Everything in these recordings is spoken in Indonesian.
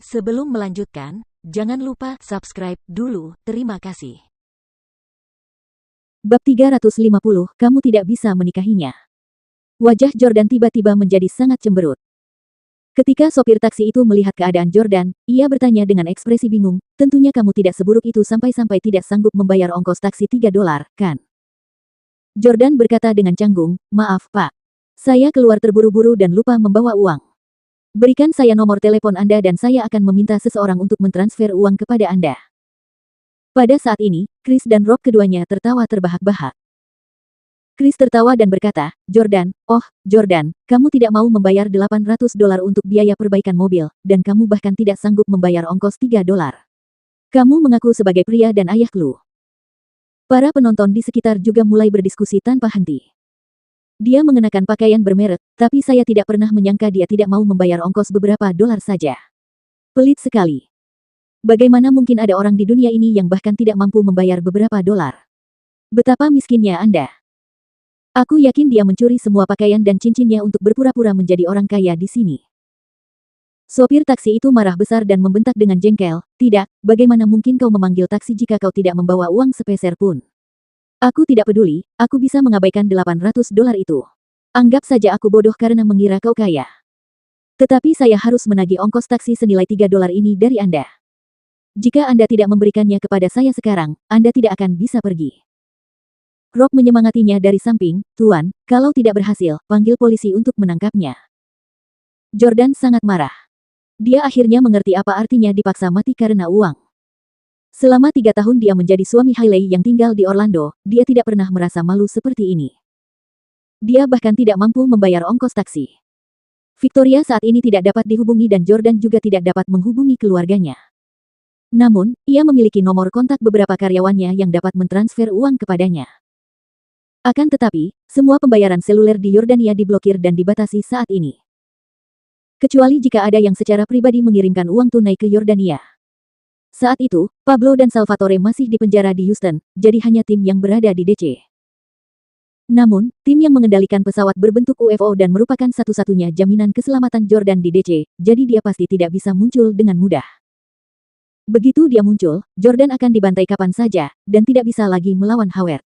Sebelum melanjutkan, jangan lupa subscribe dulu. Terima kasih. Bab 350, kamu tidak bisa menikahinya. Wajah Jordan tiba-tiba menjadi sangat cemberut. Ketika sopir taksi itu melihat keadaan Jordan, ia bertanya dengan ekspresi bingung, tentunya kamu tidak seburuk itu sampai-sampai tidak sanggup membayar ongkos taksi $3, kan? Jordan berkata dengan canggung, maaf Pak. Saya keluar terburu-buru dan lupa membawa uang. Berikan saya nomor telepon Anda dan saya akan meminta seseorang untuk mentransfer uang kepada Anda. Pada saat ini, Chris dan Rob keduanya tertawa terbahak-bahak. Chris tertawa dan berkata, Jordan, oh, Jordan, kamu tidak mau membayar $800 untuk biaya perbaikan mobil, dan kamu bahkan tidak sanggup membayar ongkos $3. Kamu mengaku sebagai pria dan ayah Chloe. Para penonton di sekitar juga mulai berdiskusi tanpa henti. Dia mengenakan pakaian bermerek, tapi saya tidak pernah menyangka dia tidak mau membayar ongkos beberapa dolar saja. Pelit sekali. Bagaimana mungkin ada orang di dunia ini yang bahkan tidak mampu membayar beberapa dolar? Betapa miskinnya Anda. Aku yakin dia mencuri semua pakaian dan cincinnya untuk berpura-pura menjadi orang kaya di sini. Sopir taksi itu marah besar dan membentak dengan jengkel, tidak, bagaimana mungkin kau memanggil taksi jika kau tidak membawa uang sepeser pun? Aku tidak peduli, aku bisa mengabaikan $800 itu. Anggap saja aku bodoh karena mengira kau kaya. Tetapi saya harus menagih ongkos taksi senilai $3 ini dari Anda. Jika Anda tidak memberikannya kepada saya sekarang, Anda tidak akan bisa pergi. Rob menyemangatinya dari samping, Tuan, kalau tidak berhasil, panggil polisi untuk menangkapnya. Jordan sangat marah. Dia akhirnya mengerti apa artinya dipaksa mati karena uang. Selama 3 tahun dia menjadi suami Hailey yang tinggal di Orlando, dia tidak pernah merasa malu seperti ini. Dia bahkan tidak mampu membayar ongkos taksi. Victoria saat ini tidak dapat dihubungi dan Jordan juga tidak dapat menghubungi keluarganya. Namun, ia memiliki nomor kontak beberapa karyawannya yang dapat mentransfer uang kepadanya. Akan tetapi, semua pembayaran seluler di Yordania diblokir dan dibatasi saat ini. Kecuali jika ada yang secara pribadi mengirimkan uang tunai ke Yordania. Saat itu, Pablo dan Salvatore masih di penjara di Houston, jadi hanya tim yang berada di DC. Namun, tim yang mengendalikan pesawat berbentuk UFO dan merupakan satu-satunya jaminan keselamatan Jordan di DC, jadi dia pasti tidak bisa muncul dengan mudah. Begitu dia muncul, Jordan akan dibantai kapan saja, dan tidak bisa lagi melawan Howard.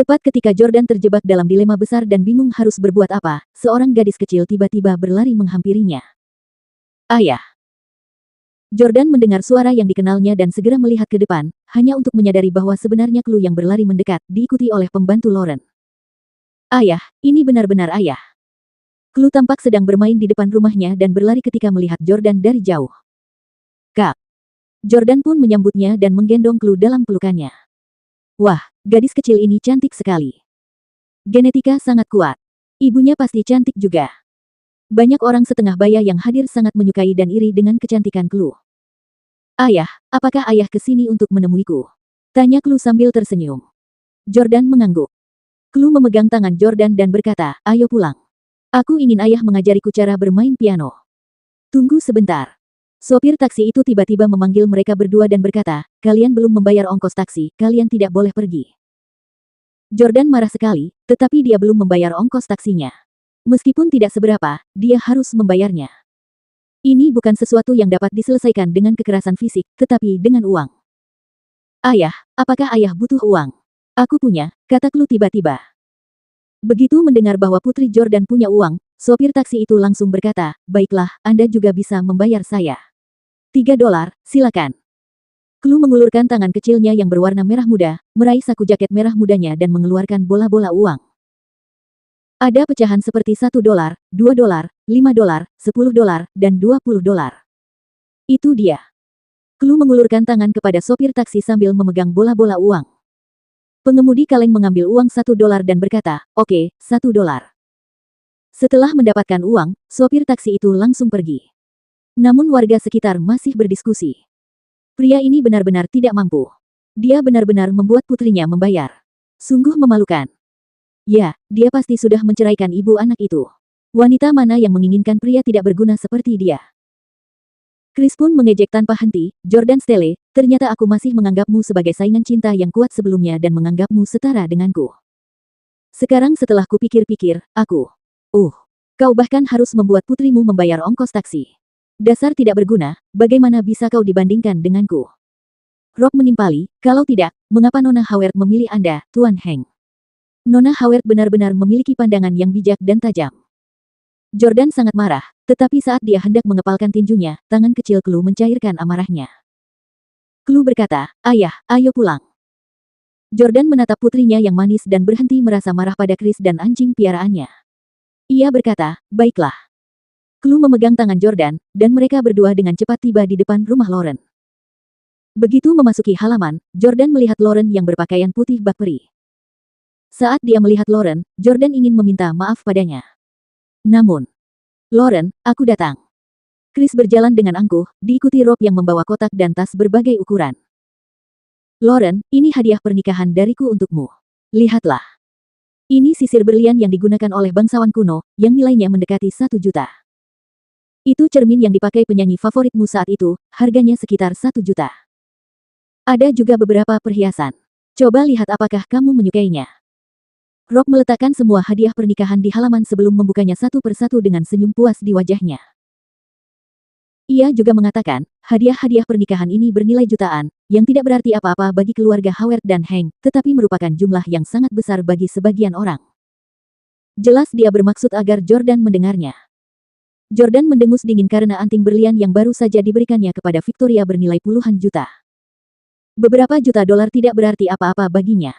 Tepat ketika Jordan terjebak dalam dilema besar dan bingung harus berbuat apa, seorang gadis kecil tiba-tiba berlari menghampirinya. Ayah! Jordan mendengar suara yang dikenalnya dan segera melihat ke depan, hanya untuk menyadari bahwa sebenarnya Chloe yang berlari mendekat, diikuti oleh pembantu Lauren. Ayah, ini benar-benar ayah. Chloe tampak sedang bermain di depan rumahnya dan berlari ketika melihat Jordan dari jauh. Kak. Jordan pun menyambutnya dan menggendong Chloe dalam pelukannya. Wah, gadis kecil ini cantik sekali. Genetika sangat kuat. Ibunya pasti cantik juga. Banyak orang setengah baya yang hadir sangat menyukai dan iri dengan kecantikan Chloe. Ayah, apakah ayah ke sini untuk menemuiku? Tanya Chloe sambil tersenyum. Jordan mengangguk. Chloe memegang tangan Jordan dan berkata, ayo pulang. Aku ingin ayah mengajariku cara bermain piano. Tunggu sebentar. Sopir taksi itu tiba-tiba memanggil mereka berdua dan berkata, kalian belum membayar ongkos taksi, kalian tidak boleh pergi. Jordan marah sekali, tetapi dia belum membayar ongkos taksinya. Meskipun tidak seberapa, dia harus membayarnya. Ini bukan sesuatu yang dapat diselesaikan dengan kekerasan fisik, tetapi dengan uang. Ayah, apakah ayah butuh uang? Aku punya, kata Chloe tiba-tiba. Begitu mendengar bahwa putri Jordan punya uang, sopir taksi itu langsung berkata, baiklah, Anda juga bisa membayar saya. $3, silakan. Chloe mengulurkan tangan kecilnya yang berwarna merah muda, meraih saku jaket merah mudanya dan mengeluarkan bola-bola uang. Ada pecahan seperti $1, $2, $5, $10, dan $20. Itu dia. Chloe mengulurkan tangan kepada sopir taksi sambil memegang bola-bola uang. Pengemudi kaleng mengambil uang $1 dan berkata, oke, $1. Setelah mendapatkan uang, sopir taksi itu langsung pergi. Namun warga sekitar masih berdiskusi. Pria ini benar-benar tidak mampu. Dia benar-benar membuat putrinya membayar. Sungguh memalukan. Ya, dia pasti sudah menceraikan ibu anak itu. Wanita mana yang menginginkan pria tidak berguna seperti dia? Chris pun mengejek tanpa henti, Jordan Stelle, ternyata aku masih menganggapmu sebagai saingan cinta yang kuat sebelumnya dan menganggapmu setara denganku. Sekarang setelah kupikir-pikir, kau bahkan harus membuat putrimu membayar ongkos taksi. Dasar tidak berguna, bagaimana bisa kau dibandingkan denganku? Rob menimpali, kalau tidak, mengapa Nona Howard memilih Anda, Tuan Heng? Nona Howard benar-benar memiliki pandangan yang bijak dan tajam. Jordan sangat marah, tetapi saat dia hendak mengepalkan tinjunya, tangan kecil Clue mencairkan amarahnya. Clue berkata, "Ayah, ayo pulang." Jordan menatap putrinya yang manis dan berhenti merasa marah pada Chris dan anjing piaraannya. Ia berkata, "Baiklah." Clue memegang tangan Jordan, dan mereka berdua dengan cepat tiba di depan rumah Lauren. Begitu memasuki halaman, Jordan melihat Lauren yang berpakaian putih bak peri. Saat dia melihat Lauren, Jordan ingin meminta maaf padanya. Namun, "Lauren, aku datang." Chris berjalan dengan angkuh, diikuti Rob yang membawa kotak dan tas berbagai ukuran. "Lauren, ini hadiah pernikahan dariku untukmu. Lihatlah. Ini sisir berlian yang digunakan oleh bangsawan kuno, yang nilainya mendekati 1 juta. Itu cermin yang dipakai penyanyi favoritmu saat itu, harganya sekitar 1 juta. Ada juga beberapa perhiasan. Coba lihat apakah kamu menyukainya." Rob meletakkan semua hadiah pernikahan di halaman sebelum membukanya satu persatu dengan senyum puas di wajahnya. Ia juga mengatakan, hadiah-hadiah pernikahan ini bernilai jutaan, yang tidak berarti apa-apa bagi keluarga Howard dan Hank, tetapi merupakan jumlah yang sangat besar bagi sebagian orang. Jelas dia bermaksud agar Jordan mendengarnya. Jordan mendengus dingin karena anting berlian yang baru saja diberikannya kepada Victoria bernilai puluhan juta. Beberapa juta dolar tidak berarti apa-apa baginya.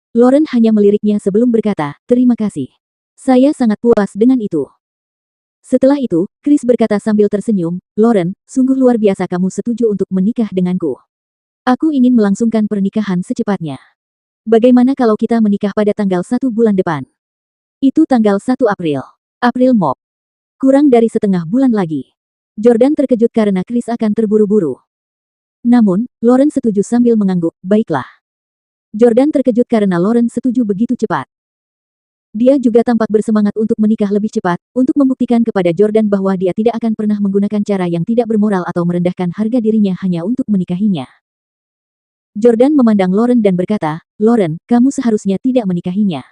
Lauren hanya meliriknya sebelum berkata, "Terima kasih. Saya sangat puas dengan itu." Setelah itu, Chris berkata sambil tersenyum, "Lauren, sungguh luar biasa kamu setuju untuk menikah denganku. Aku ingin melangsungkan pernikahan secepatnya. Bagaimana kalau kita menikah pada tanggal 1 bulan depan? Itu tanggal 1 April. April Mop. Kurang dari setengah bulan lagi." Jordan terkejut karena Chris akan terburu-buru. Namun, Lauren setuju sambil mengangguk, "Baiklah." Jordan terkejut karena Lauren setuju begitu cepat. Dia juga tampak bersemangat untuk menikah lebih cepat, untuk membuktikan kepada Jordan bahwa dia tidak akan pernah menggunakan cara yang tidak bermoral atau merendahkan harga dirinya hanya untuk menikahinya. Jordan memandang Lauren dan berkata, "Lauren, kamu seharusnya tidak menikahinya.